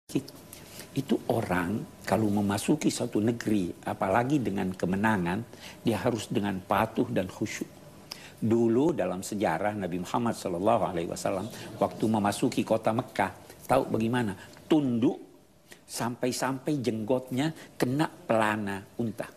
Itu orang kalau memasuki suatu negeri, apalagi dengan kemenangan, dia harus dengan patuh dan khusyuk. Dulu dalam sejarah Nabi Muhammad SAW waktu memasuki kota Mekah, tahu bagaimana? Tunduk sampai-sampai jenggotnya kena pelana unta.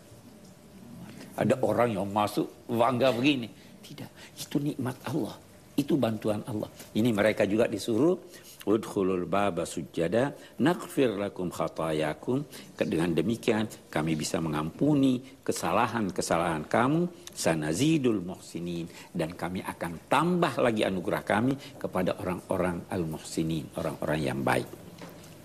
Ada orang yang masuk bangga begini. Tidak, itu nikmat Allah. Itu bantuan Allah. Ini mereka juga disuruh udkhulul baba sujada naghfir lakum khatayakum. Dengan demikian kami bisa mengampuni kesalahan-kesalahan kamu, sanazidul muhsinin, dan kami akan tambah lagi anugerah kami kepada orang-orang al-muhsinin, orang-orang yang baik.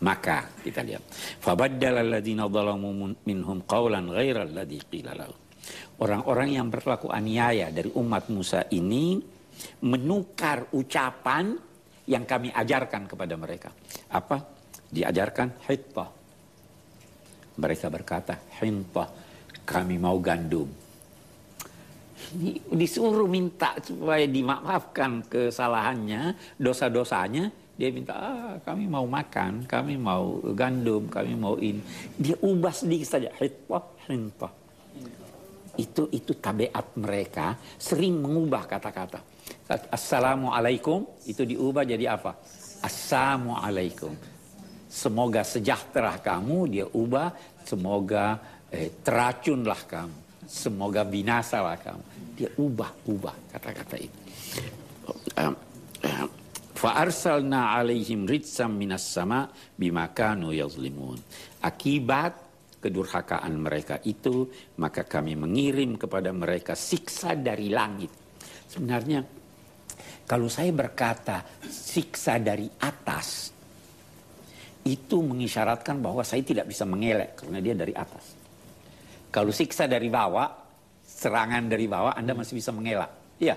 Maka kita lihat, fabaddala alladziina dzalamu minhum qawlan ghairal ladzi qila lahum. Orang-orang yang berlaku aniaya dari umat Musa ini menukar ucapan yang kami ajarkan kepada mereka. Apa? Diajarkan hittah. Mereka berkata, hittah, kami mau gandum. Ini disuruh minta supaya dimaafkan kesalahannya, dosa-dosanya. Dia minta, kami mau makan, kami mau gandum, kami mau ini. Dia ubah sedikit saja, hittah, hittah. Itu tabiat mereka, sering mengubah kata-kata. Assalamualaikum itu diubah jadi apa? Assalamualaikum. Semoga sejahtera kamu, dia ubah semoga teracunlah kamu. Semoga binasalah kamu. Dia ubah kata-kata itu. Fa arsalna alaihim rijzam minas sama bima kanu yazlimun. Akibat kedurhakaan mereka itu, maka kami mengirim kepada mereka siksa dari langit. Sebenarnya kalau saya berkata siksa dari atas, itu mengisyaratkan bahwa saya tidak bisa mengelak karena dia dari atas. Kalau siksa dari bawah, serangan dari bawah, Anda masih bisa mengelak. Iya.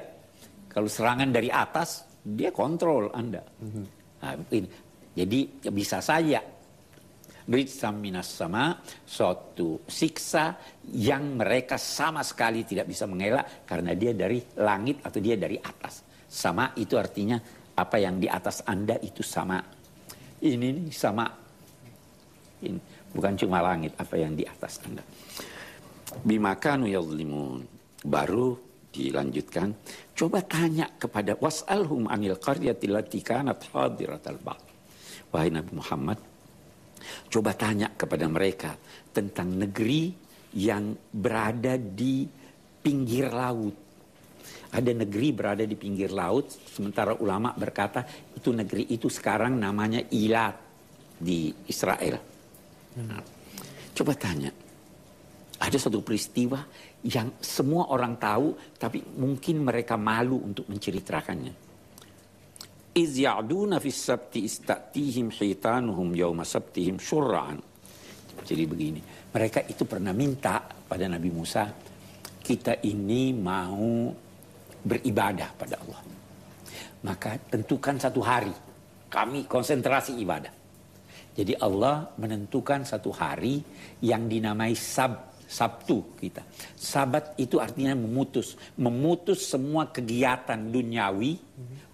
Kalau serangan dari atas, dia kontrol Anda. Nah, jadi bisa saja rijzam minas sama, suatu siksa yang mereka sama sekali tidak bisa mengelak karena dia dari langit atau dia dari atas. Sama itu artinya apa yang di atas Anda itu sama. Ini sama. Ini bukan cuma langit, apa yang di atas Anda. Bima kanu yazlimun. Baru dilanjutkan, coba tanya kepada was'alhum anil qaryati allati kanat hadiratal bahr. Wahai Nabi Muhammad, coba tanya kepada mereka tentang negeri yang berada di pinggir laut. Ada negeri berada di pinggir laut, sementara ulama berkata itu negeri itu sekarang namanya Ilat di Israel. Nah, coba tanya, ada satu peristiwa yang semua orang tahu, tapi mungkin mereka malu untuk menceritakannya. Iz ya'duna fis sabti istatihim hitanuhum yawma sabtihim syur'an. Jadi begini, mereka itu pernah minta pada Nabi Musa, kita ini mau beribadah pada Allah. Maka tentukan satu hari, kami konsentrasi ibadah. Jadi Allah menentukan satu hari yang dinamai Sabtu kita. Sabat itu artinya memutus semua kegiatan duniawi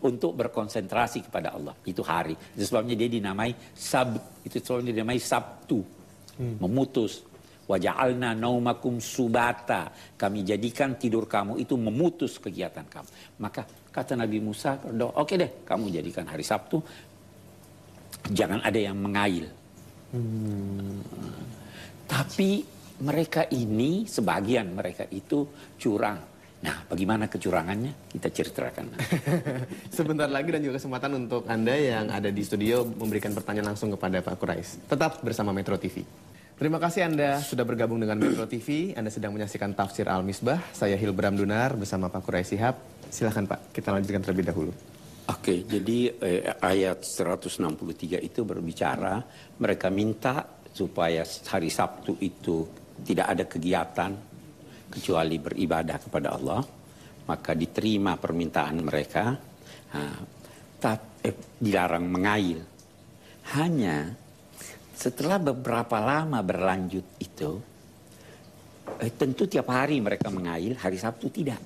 untuk berkonsentrasi kepada Allah. Itu hari. Itu sebabnya dia dinamai itu sebabnya dinamai Sabtu. Memutus. Waja'alna naumakum subata. Kami jadikan tidur kamu itu memutus kegiatan kamu. Maka kata Nabi Musa, oke deh, kamu jadikan hari Sabtu. Jangan ada yang mengail. Tapi mereka ini, sebagian mereka itu curang. Nah, bagaimana kecurangannya? Kita ceritakan. Sebentar lagi dan juga kesempatan untuk Anda yang ada di studio memberikan pertanyaan langsung kepada Pak Quraisy. Tetap bersama Metro TV. Terima kasih Anda sudah bergabung dengan Metro TV. Anda sedang menyaksikan Tafsir Al-Misbah. Saya Hilbram Dunar bersama Pak Quraisy Shihab. Silakan Pak, kita lanjutkan terlebih dahulu. Oke, jadi ayat 163 itu berbicara, mereka minta supaya hari Sabtu itu tidak ada kegiatan kecuali beribadah kepada Allah. Maka diterima permintaan mereka. Dilarang mengail. Hanya setelah beberapa lama berlanjut itu, tentu tiap hari mereka mengail, hari Sabtu tidak.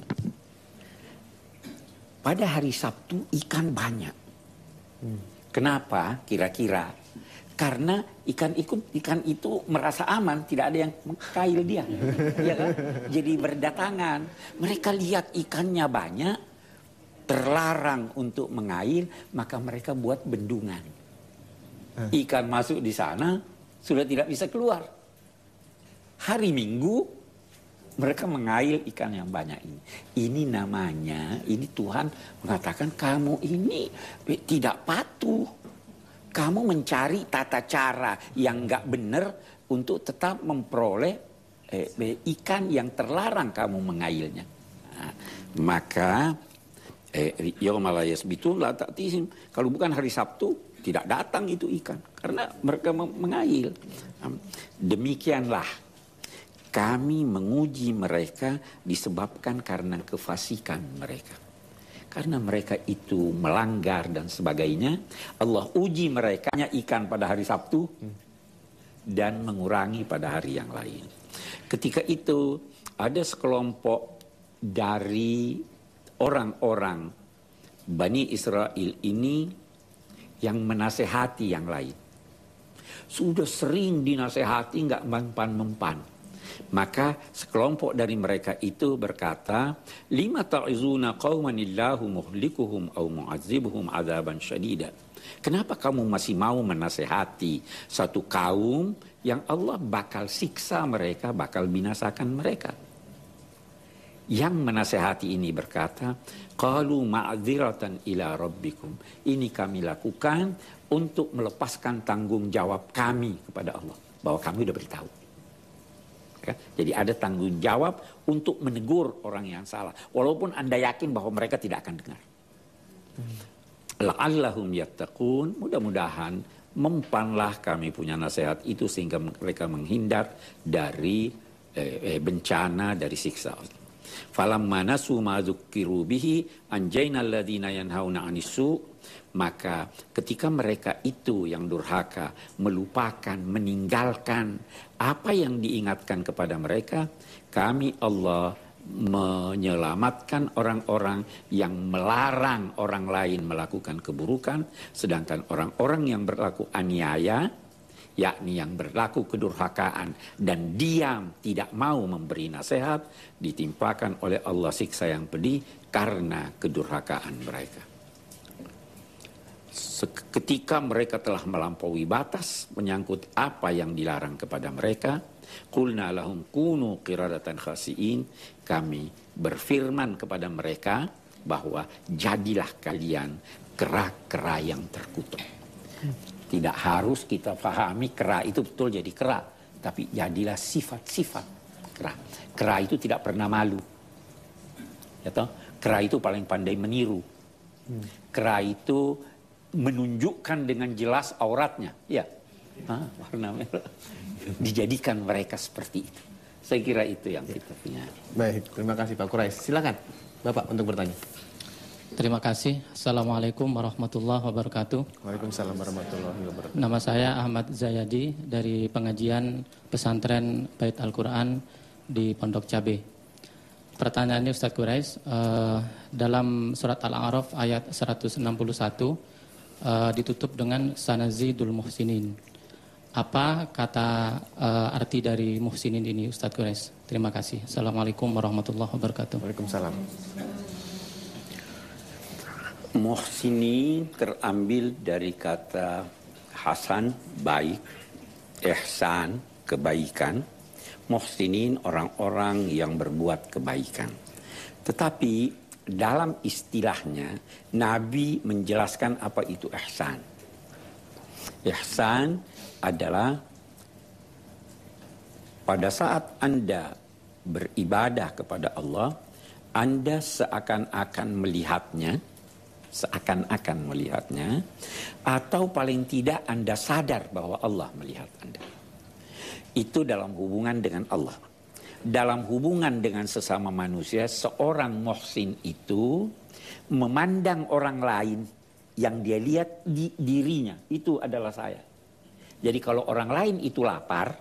Pada hari Sabtu ikan banyak. Kenapa? Kira-kira Karena ikan itu merasa aman, tidak ada yang mengkail dia. Ya kan? Jadi berdatangan. Mereka lihat ikannya banyak, terlarang untuk mengail, maka mereka buat bendungan. Ikan masuk di sana, sudah tidak bisa keluar. Hari Minggu, mereka mengail ikan yang banyak ini. Ini namanya, ini Tuhan mengatakan kamu ini tidak patuh. Kamu mencari tata cara yang nggak benar untuk tetap memperoleh ikan yang terlarang kamu mengailnya. Nah, maka yaumala yasbitun la ta'tihim, kalau bukan hari Sabtu tidak datang itu ikan karena mereka mengail. Demikianlah kami menguji mereka disebabkan karena kefasikan mereka. Karena mereka itu melanggar dan sebagainya, Allah uji mereka ikan pada hari Sabtu dan mengurangi pada hari yang lain. Ketika itu ada sekelompok dari orang-orang Bani Israel ini yang menasehati yang lain. Sudah sering dinasehati nggak mempan-mempan. Maka sekelompok dari mereka itu berkata, lima ta'izuna qaumanillahu muhlikuhum au mu'adzibuhum adzaban syadida. Kenapa kamu masih mau menasehati satu kaum yang Allah bakal siksa mereka, bakal binasakan mereka? Yang menasehati ini berkata, qalu ma'dziratan ila rabbikum. Ini kami lakukan untuk melepaskan tanggung jawab kami kepada Allah, bahwa kami sudah beritahu. Jadi ada tanggung jawab untuk menegur orang yang salah. Walaupun Anda yakin bahwa mereka tidak akan dengar. La'allahum yattaqun, mudah-mudahan mempanlah kami punya nasihat itu sehingga mereka menghindar dari bencana, dari siksa. Falamma nasu ma dzukkiru bihi anjaynal ladzina yanhauna 'anis-su'. Maka ketika mereka itu yang durhaka melupakan, meninggalkan apa yang diingatkan kepada mereka, kami Allah menyelamatkan orang-orang yang melarang orang lain melakukan keburukan, sedangkan orang-orang yang berlaku aniaya, yakni yang berlaku kedurhakaan dan diam tidak mau memberi nasihat, ditimpakan oleh Allah siksa yang pedih karena kedurhakaan mereka. Ketika mereka telah melampaui batas menyangkut apa yang dilarang kepada mereka, qulna lahum kunu qiradatan khasiin, kami berfirman kepada mereka bahwa jadilah kalian kera-kera yang terkutuk. Tidak harus kita pahami kera itu betul jadi kera, tapi jadilah sifat-sifat kera. Kera itu tidak pernah malu. Ya toh? Kera itu paling pandai meniru. Kera itu menunjukkan dengan jelas auratnya, ya, warna merah. Dijadikan mereka seperti itu. Saya kira itu yang kita punya. Baik, terima kasih Pak Quraish. Silakan Bapak untuk bertanya. Terima kasih. Assalamualaikum warahmatullahi wabarakatuh. Waalaikumsalam warahmatullahi wabarakatuh. Nama saya Ahmad Zayadi dari pengajian pesantren Bait Al-Quran di Pondok Cabe. Pertanyaannya Ustaz Quraish, dalam surat Al-A'raf ayat 161 ditutup dengan sanazidul muhsinin. Apa kata arti dari muhsinin ini Ustaz Quraish? Terima kasih. Assalamualaikum warahmatullahi wabarakatuh. Waalaikumsalam. Muhsinin terambil dari kata hasan, baik, ihsan, kebaikan. Muhsinin orang-orang yang berbuat kebaikan. Tetapi dalam istilahnya Nabi menjelaskan apa itu ihsan. Ihsan adalah pada saat Anda beribadah kepada Allah, Anda seakan-akan melihatnya, atau paling tidak Anda sadar bahwa Allah melihat Anda. Itu dalam hubungan dengan Allah. Dalam hubungan dengan sesama manusia, seorang muhsin itu memandang orang lain yang dia lihat di dirinya. Itu adalah saya. Jadi kalau orang lain itu lapar,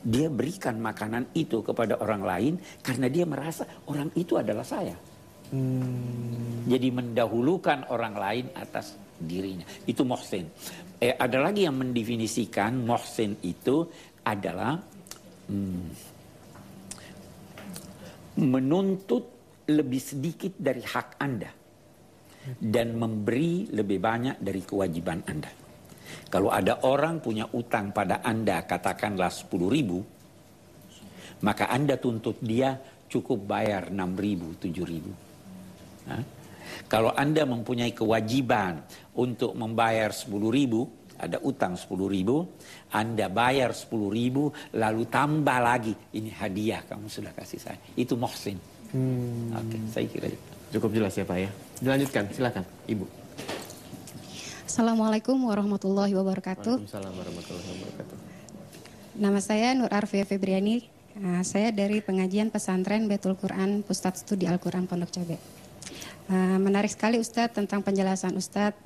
dia berikan makanan itu kepada orang lain karena dia merasa orang itu adalah saya. Jadi mendahulukan orang lain atas dirinya. Itu muhsin. Ada lagi yang mendefinisikan muhsin itu adalah menuntut lebih sedikit dari hak Anda dan memberi lebih banyak dari kewajiban Anda. Kalau ada orang punya utang pada Anda, katakanlah 10.000, maka Anda tuntut dia cukup bayar 6.000, 7.000. Kalau Anda mempunyai kewajiban untuk membayar 10.000, ada utang 10.000, Anda bayar 10.000, lalu tambah lagi, ini hadiah kamu sudah kasih saya. Itu muhsin. Oke, saya kira itu. Cukup jelas ya Pak ya. Dilanjutkan, silakan Ibu. Assalamualaikum warahmatullahi wabarakatuh. Waalaikumsalam warahmatullahi wabarakatuh. Nama saya Nur Arfia Febriani. Saya dari pengajian pesantren Baitul Quran Pusat Studi Al-Quran Pondok Cabe. Menarik sekali Ustadz tentang penjelasan Ustadz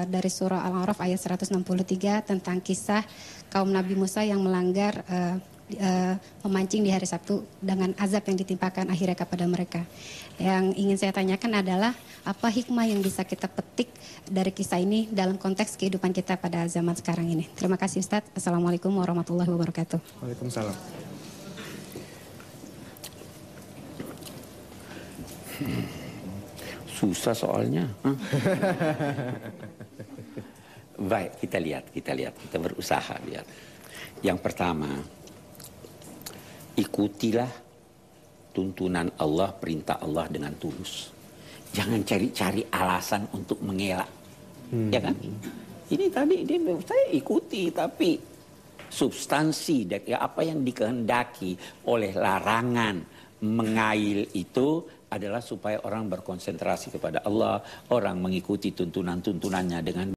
dari surah Al-A'raf ayat 163 tentang kisah kaum Nabi Musa yang melanggar memancing di hari Sabtu dengan azab yang ditimpakan akhirnya kepada mereka. Yang ingin saya tanyakan adalah apa hikmah yang bisa kita petik dari kisah ini dalam konteks kehidupan kita pada zaman sekarang ini. Terima kasih Ustadz. Assalamualaikum warahmatullahi wabarakatuh. Waalaikumsalam. Susah soalnya. Baik, kita lihat, kita berusaha lihat. Yang pertama, ikutilah tuntunan Allah, perintah Allah dengan tulus. Jangan cari-cari alasan untuk mengelak. Ya kan? Ini tadi saya ikuti, tapi substansi dari apa yang dikehendaki oleh larangan mengail itu adalah supaya orang berkonsentrasi kepada Allah, orang mengikuti tuntunan-tuntunannya dengan